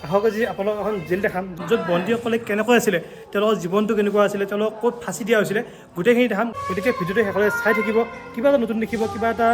আহক আজি আপোনালোক এখন জেল দেখাম য'ত বন্দীসকলে কেনেকৈ আছিলে, তেওঁলোকৰ জীৱনটো কেনেকুৱা আছিলে, তেওঁলোকক ক'ত ফাঁচি দিয়া হৈছিলে, গোটেইখিনি দেখাম। গতিকে ভিডিঅ'টো সকলোৱে চাই থাকিব, কিবা এটা নতুন দেখিব, কিবা এটা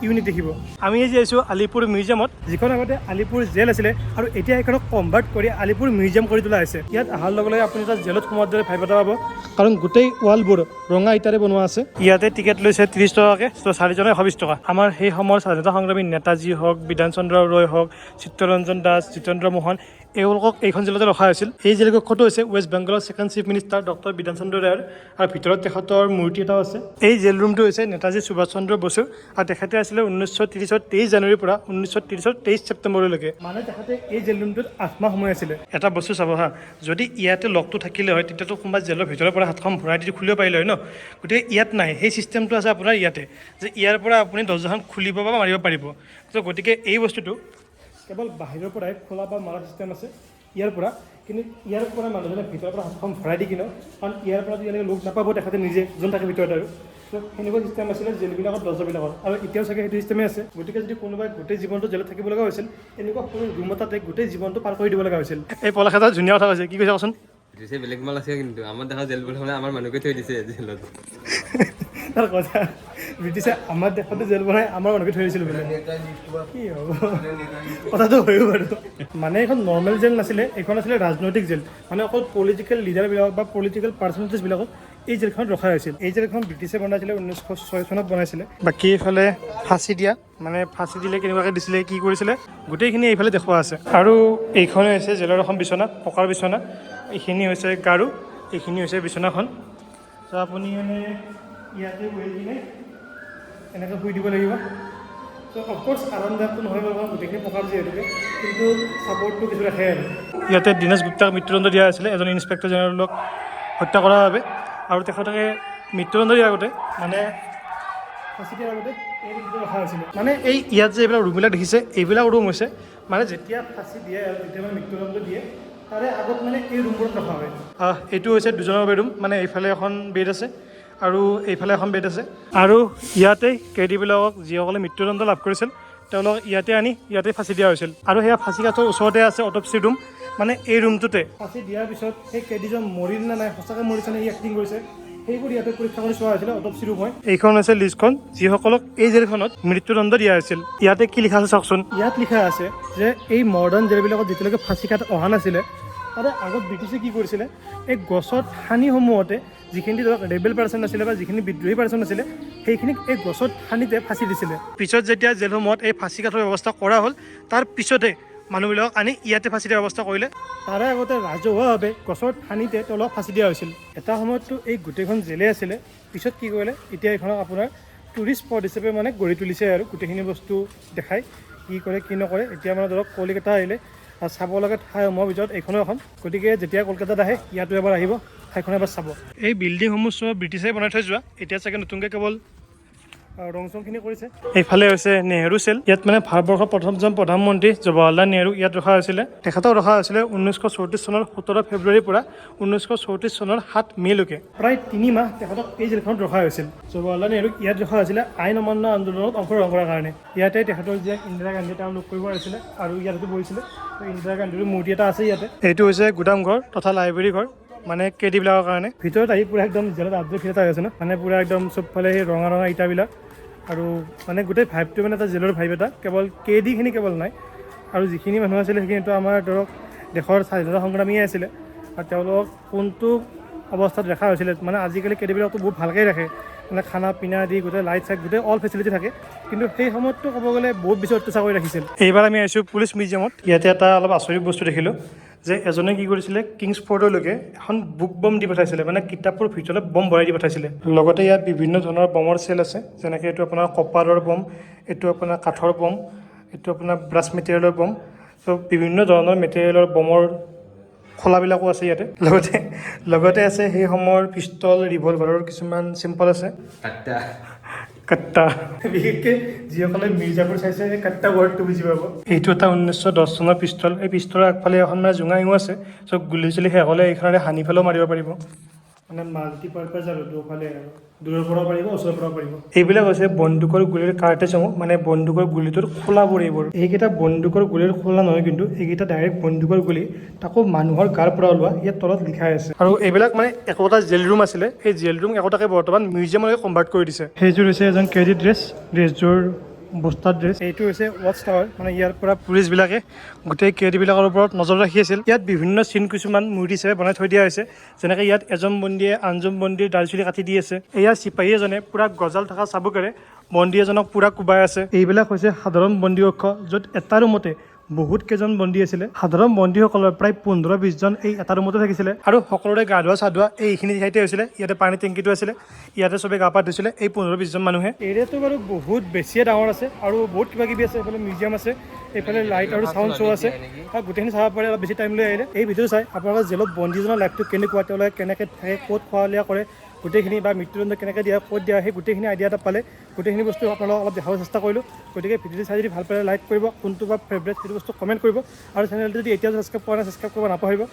ইউনিক দেখিব। আমি আজি আহিছোঁ আলিপুৰ মিউজিয়ামত, যিখন আগতে আলিপুৰ জেল আছিলে আৰু এতিয়া এইখনক কনভাৰ্ট কৰি আলিপুৰ মিউজিয়াম কৰি তোলা হৈছে। ইয়াত অহাৰ লগে লগে আপুনি এটা জেলত সোমোৱাৰ দৰে ভাইব এটা পাব, কাৰণ গোটেই ৱালবোৰ ৰঙা ইটাৰে বনোৱা আছে। ইয়াতে টিকেট লৈছে 30 টকাকৈ, ত' 4জনে 120 টকা। আমাৰ সেই সময়ৰ স্বাধীনতা সংগ্ৰামী নেতাজী হওক, বিধান চন্দ্ৰ ৰয় হওক, চিত্তৰঞ্জন দাস, জিতেন্দ্ৰ মোহন, এওঁলোকক এইখন জেলতে ৰখা হৈছিল। এই জেল কক্ষটো হৈছে ৱেষ্ট বেংগলৰ ছেকেণ্ড চিফ মিনিষ্টাৰ ডক্টৰ বিধান চন্দ্ৰ ৰায়ৰ, আৰু ভিতৰত তেখেতৰ মূৰ্তি এটাও আছে। এই জেল ৰুমটো হৈছে নেতাজী সুভাষ চন্দ্ৰ বসুৰ, আৰু তেখেতে আছিলে 1930 23 জানুৱাৰীৰ পৰা 1930 23 ছেপ্টেম্বৰলৈকে। মানে তেখেতে এই জেল ৰুমটোত 8 মাহ সময় আছিলে। এটা বস্তু চাব হা, যদি ইয়াতে লকটো থাকিলে হয় তেতিয়াতো কোনোবা জেলৰ ভিতৰৰ পৰা হাতখন ভৰাই দি খুলিব পাৰিলে হয় ন। গতিকে ইয়াত নাই, সেই চিষ্টেমটো আছে আপোনাৰ ইয়াতে, যে ইয়াৰ পৰা আপুনি দৰ্জাখন খুলিব বা মাৰিব পাৰিব। ত' গতিকে এই বস্তুটো কেৱল বাহিৰৰ পৰাই খোলা বা মাৰা চিষ্টেম আছে ইয়াৰ পৰা, কিন্তু ইয়াৰ পৰা মানুহজনে ভিতৰৰ পৰা হাতখন ভৰাই দি কিনে, কাৰণ ইয়াৰ পৰা যদি এনেকৈ লোক নাপাব তেখেতে নিজে যোন থাকে ভিতৰত আৰু। ত' সেনেকুৱা চিষ্টেম আছিলে জেলবিলাকত, দৰ্জাবিলাকত, আৰু এতিয়াও চাগে সেইটো চিষ্টেমেই আছে। গতিকে যদি কোনোবাই গোটেই জীৱনটো জেলত থাকিব লগা হৈছিল, এনেকুৱা সৰু ৰুম এটাতে গোটেই জীৱনটো পাৰ কৰি দিব লগা হৈছিল। এই পলাশ এটা ধুনীয়া কথা কৈছে, কি কৈছে কচোন? বেলেগ মাল আছে, কিন্তু আমাৰ দেখা জেলবোৰ হ'লে আমাৰ মানুহকে থৈ দিছে জেলত। তাৰ কথা, ব্ৰিটিছে আমাৰ দেশতে জেল বনাই আমাৰ মানুহকে থৈ দিছিল বোলে। কি হ'ব, কথাটো হয়ো বাৰু। মানে এইখন নৰ্মেল জেল নাছিলে, এইখন আছিলে ৰাজনৈতিক জেল। মানে অকল পলিটিকেল লিডাৰবিলাকক বা পলিটিকেল পাৰ্চনেলিটিজবিলাকক এই জেলখনত ৰখা হৈছিল। এই জেলখন ব্ৰিটিছে বনাইছিলে, 1906 চনত বনাইছিলে। বাকী এইফালে ফাঁচি দিয়া, মানে ফাঁচি দিলে কেনেকুৱাকৈ দিছিলে, কি কৰিছিলে, গোটেইখিনি এইফালে দেখুওৱা আছে। আৰু এইখনে হৈছে জেলৰ এখন বিচনা, পকাৰ বিচনা। এইখিনি হৈছে গাৰু, এইখিনি হৈছে বিচনাখন। ত' আপুনি মানে ইয়াতে বহি কিনে এনেকৈ শুই দিব লাগিব। ত' অফক'ৰ্ছ আৰামদায়কটো নহয় বাৰু, গোটেইখিনি পকাৰ যিহেতুকে, কিন্তু ছাপৰ্টটো কিছু ৰাখে আৰু। ইয়াতে দীনেশ গুপ্তাক মৃত্যুদণ্ড দিয়া হৈছিলে, এজন ইন্সপেক্টৰ জেনেৰেলক হত্যা কৰাৰ বাবে। আৰু তেখেতকে মৃত্যুদণ্ড দিয়াৰ আগতে, মানে ফাঁচি দিয়াৰ আগতে এই ৰুমটো ৰখা হৈছিলে। মানে এই ইয়াত যে এইবিলাক ৰুমবিলাক দেখিছে, এইবিলাক ৰুম হৈছে মানে যেতিয়া ফাঁচি দিয়ে আৰু যেতিয়া মানে মৃত্যুদণ্ড দিয়ে তাৰে আগত মানে এই ৰুমবোৰত ৰখা হয়। এইটো হৈছে 2জনৰ বেডৰুম, মানে এইফালে এখন বেড আছে আৰু এইফালে এখন বেড আছে। আৰু ইয়াতেই কেইদিবিলাকক যিসকলে মৃত্যুদণ্ড লাভ কৰিছিল তেওঁলোকক ইয়াতে আনি ইয়াতে ফাঁচি দিয়া হৈছিল। আৰু সেয়া ফাঁচি কাঠৰ ওচৰতে আছে অট'পচি ৰুম, মানে এই ৰুমটোতে ফাঁচি দিয়াৰ পিছত সেই কেইদিজন মৰিল নে নাই, সঁচাকৈ মৰিছে নে, এক্টিং কৰিছে, সেইবোৰ ইয়াতে পৰীক্ষা কৰি চোৱা হৈছিলে অট'পচি ৰুম হয়। এইখন হৈছে লিষ্টখন যিসকলক এই জেলখনত মৃত্যুদণ্ড দিয়া হৈছিল। ইয়াতে কি লিখা আছে চাওকচোন। ইয়াত লিখা আছে যে এই মডাৰ্ণ জেলবিলাকত যেতিয়ালৈকে ফাঁচি কাঠ অহা নাছিলে, তাৰে আগত ব্ৰিটিছে কি কৰিছিলে, এই গছৰ ঠানিসমূহতে যিখিনি ধৰক ৰেবেল পাৰ্চন আছিলে বা যিখিনি বিদ্ৰোহী পাৰ্চন আছিলে, সেইখিনিক এই গছৰ ঠানিতে ফাঁচি দিছিলে। পিছত যেতিয়া জেলসমূহত এই ফাঁচি কাঠৰ ব্যৱস্থা কৰা হ'ল, তাৰ পিছতে মানুহবিলাকক আনি ইয়াতে ফাঁচি দিয়াৰ ব্যৱস্থা কৰিলে। তাৰে আগতে ৰাজহুৱাভাৱে গছৰ ঠানিতে তেওঁলোকক ফাঁচি দিয়া হৈছিল। এটা সময়ততো এই গোটেইখন জেলেই আছিলে, পিছত কি কৰিলে, এতিয়া এইখনক আপোনাৰ টুৰিষ্ট স্পট হিচাপে মানে গঢ়ি তুলিছে আৰু গোটেইখিনি বস্তু দেখাই, কি কৰে কি নকৰে। এতিয়া মানে ধৰক কলিকতা আহিলে চাব লগা ঠাইসমূহৰ ভিতৰত এইখনো এখন। গতিকে যেতিয়া কলকাতাত আহে ইয়াতো এবাৰ আহিব, ঠাইখন এবাৰ চাব। এই বিল্ডিংসমূহ চব ব্ৰিটিছে বনাই থৈ যোৱা, এতিয়া চাগে নতুনকৈ কেৱল ৰং চংখিনি কৰিছে। এইফালে হৈছে নেহেৰু চেল, ইয়াত মানে ভাৰতবৰ্ষৰ প্ৰথমজন প্ৰধানমন্ত্ৰী জৱাহৰলাল নেহেৰু ইয়াত ৰখা হৈছিলে। তেখেতক ৰখা হৈছিলে 1934 চনৰ 17 ফেব্ৰুৱাৰীৰ পৰা 1934 চনৰ 7 মে'লৈকে। প্ৰায় 3 মাহ তেখেতক এই জেলখনত ৰখা হৈছিল। জৱাহৰলাল নেহেৰুক ইয়াত ৰখা হৈছিলে আইন অমান্য আন্দোলনত অংশগ্ৰহণ কৰাৰ কাৰণে। ইয়াতে তেখেতৰ যে ইন্দিৰা গান্ধী তেওঁ লগ কৰিব আহিছিলে আৰু ইয়াতে বহিছিলে। ইন্দিৰা গান্ধীৰ মূৰ্তি এটা আছে ইয়াতে। এইটো হৈছে গুদামঘৰ তথা লাইব্ৰেৰী ঘৰ, মানে কেইদিবিলাকৰ কাৰণে। ভিতৰত আহি পূৰা একদম জেলত আদ্ৰ ফিল এটা হৈ আছে ন, মানে পূৰা একদম চবফালে সেই ৰঙা ৰঙা ইটাবিলাক, আৰু মানে গোটেই ভাইবটো মানে এটা জেলৰ ভাইব এটা। কেৱল কেইদিখিনি কেৱল নাই, আৰু যিখিনি মানুহ আছিলে সেইখিনিতো আমাৰ ধৰক দেশৰ স্বাধীনতা সংগ্ৰামীয়ে আছিলে, আৰু তেওঁলোকক কোনটো অৱস্থাত ৰখা হৈছিলে। মানে আজিকালি কেইদিবিলাকতো বহুত ভালকৈ ৰাখে, মানে খানা পিনা দি গোটেই লাইট চাইট গোটেই অল ফেচিলিটি থাকে, কিন্তু সেই সময়ততো ক'ব গ'লে বহুত বেছি অত্যাচাৰ কৰি ৰাখিছিল। এইবাৰ আমি আহিছোঁ পুলিচ মিউজিয়ামত। ইয়াতে এটা অলপ আচৰিত বস্তু দেখিলোঁ, যে এজনে কি কৰিছিলে, কিংছফৰ্ডলৈকে এখন বুক বম দি পঠাইছিলে, মানে কিতাপৰ ভিতৰত বম ভৰাই দি পঠাইছিলে। লগতে ইয়াত বিভিন্ন ধৰণৰ বমৰ চেল আছে, যেনেকৈ এইটো আপোনাৰ কপাৰৰ বম, এইটো আপোনাৰ কাঠৰ বম, এইটো আপোনাৰ ব্ৰাছ মেটেৰিয়েলৰ বম। ত' বিভিন্ন ধৰণৰ মেটেৰিয়েলৰ বমৰ খোলাবিলাকো আছে ইয়াতে। লগতে আছে সেই সময়ৰ পিষ্টল, ৰিভলভাৰৰ কিছুমান চিম্পল আছে। কাট্টা, বিশেষকৈ যিসকলে মিৰ্জাপুৰ চাইছে সেই কাট্টা ৱৰ্ডটো বুজি পাব। এইটো এটা 1910 চনৰ পিষ্টল। এই পিষ্টলৰ আগফালে এখন মানে জোঙা ইঙো আছে, চ' গুলি চুলি শেষ হ'লে এইখনেৰে সানি পেলাইও মাৰিব পাৰিব। মানে মাল্টিপাৰ্পাজ আৰু দুফালে আৰু দূৰৰ পৰা পাৰিব ওচৰৰ পৰা পাৰিব এইবিলাক হৈছে বন্দুকৰ গুলিৰ কাৰ্টেজসমূহ মানে বন্দুকৰ গুলিটোৰ খোলাবোৰ এইবোৰ এইকেইটা বন্দুকৰ গুলিৰ খোলা নহয় কিন্তু এইকেইটা ডাইৰেক্ট বন্দুকৰ গুলি তাকো মানুহৰ গাৰ পৰা ওলোৱা ইয়াত তলত লিখাই আছে আৰু এইবিলাক মানে একোটা জেল ৰুম আছিলে সেই জেল ৰুম একোটাকে বৰ্তমান মিউজিয়ামলৈকে কনভাৰ্ট কৰি দিছে সেইযোৰ হৈছে এজন কেডি ড্ৰেছযোৰ বস্তাৰ ড্ৰেছ এইটো হৈছে ৱাচ টাৱাৰ মানে ইয়াৰ পৰা পুলিচবিলাকে গোটেই কেডিবিলাকৰ ওপৰত নজৰ ৰাখি আছিল ইয়াত বিভিন্ন চিন কিছুমান মূৰ্তি হিচাপে বনাই থৈ দিয়া হৈছে যেনেকৈ ইয়াত এজন বন্দীয়ে আনজন বন্দীৰ দাড়ি চুলি কাটি দি আছে এয়া চিপাহী এজনে পুৰা গজাল থকা চাবুকেৰে বন্দী এজনক পুৰা কোবাই আছে এইবিলাক হৈছে সাধাৰণ বন্দী কক্ষ য'ত এটা ৰুমতে বহুত কেইজন বন্দী আছিলে সাধাৰণ বন্দীসকলৰ প্ৰায় 15-20 জন এই এটা ৰুমতে থাকিছিলে আৰু সকলোৰে গা ধোৱা চা ধোৱা এইখিনি ঠাইতে হৈছিলে ইয়াতে পানী টেংকিটো আছিলে ইয়াতে চবে গা পা ধুইছিলে এই 15-20 জন মানুহে এৰিয়াটো বাৰু বহুত বেছিয়ে ডাঙৰ আছে আৰু বহুত কিবা কিবি আছে এইফালে মিউজিয়াম আছে এইফালে লাইট আৰু চাউণ্ড শ্ব' আছে আৰু গোটেইখিনি চাব পাৰে অলপ বেছি টাইম লৈ আহিলে এই ভিডিঅ' চাই আপোনালোকৰ জেলত বন্দীজনৰ লাইফটো কেনেকুৱা তেওঁলোকে কেনেকৈ থাকে ক'ত খোৱা লোৱা কৰে গোটেইখিনি বা মৃত্যুদণ্ড কেনেকৈ দিয়া ক'ত দিয়া সেই গোটেইখিনি আইডিয়া এটা পালে গোটেইখিনি বস্তু আপোনালোকক অলপ দেখাব চেষ্টা কৰিলোঁ গতিকে ভিডিঅ'টো চাই যদি ভাল পালে লাইক কৰিব কোনটো বা ফেভৰেট সেইটো বস্তু কমেণ্ট কৰিব আৰু চেনেলটো যদি এতিয়াও ছাবস্ক্ৰাইব কৰা নাই ছাবস্ক্ৰাইব কৰিব নাপাহৰিব